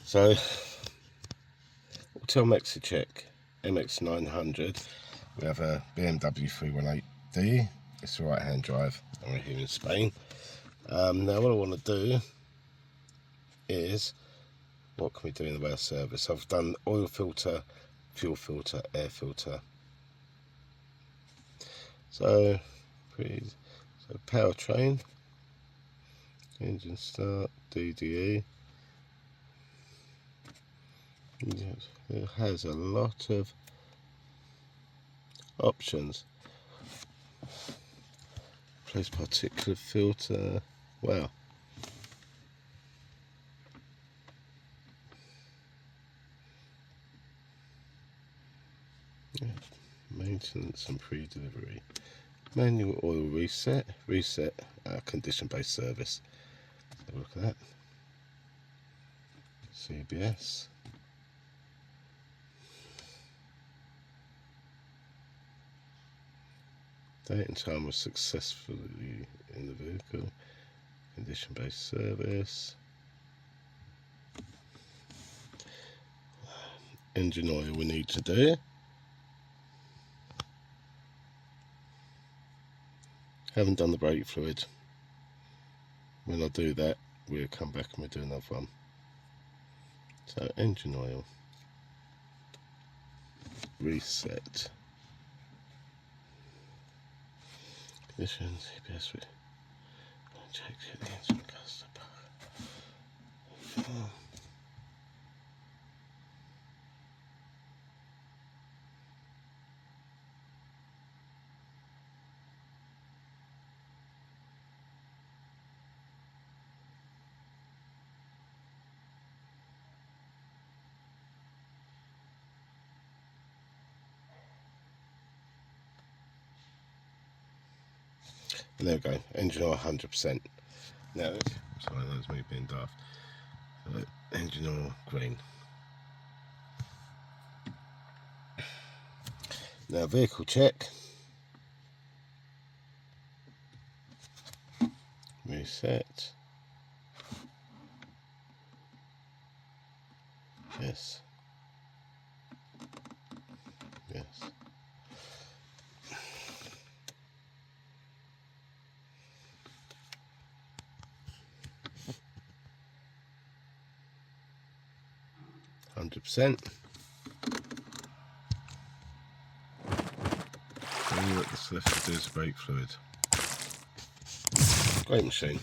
So, Autel MaxiCheck MX900. We have a BMW 318D. It's a right-hand drive, and we're here in Spain. Now, what I want to do is, what can we do in the way of service? I've done oil filter, fuel filter, air filter. So powertrain, engine start, DDE. It has a lot of options. Place particulate filter. Wow. Yeah. Maintenance and pre-delivery. Manual oil reset. Condition-based service. Have a look at that. CBS. Date and time was successfully in the vehicle. Condition-based service. Engine oil we need to do. Haven't done the brake fluid. When I do that, we'll come back and we'll do another one. So engine oil. Reset. Conditions, CBS. Check the engine customer. And there we go, engine oil 100%. Now, sorry, that's me being daft. So, engine oil green. Now, vehicle check. Reset. Yes. Yes. %. All that's left to do is brake fluid. Great machine.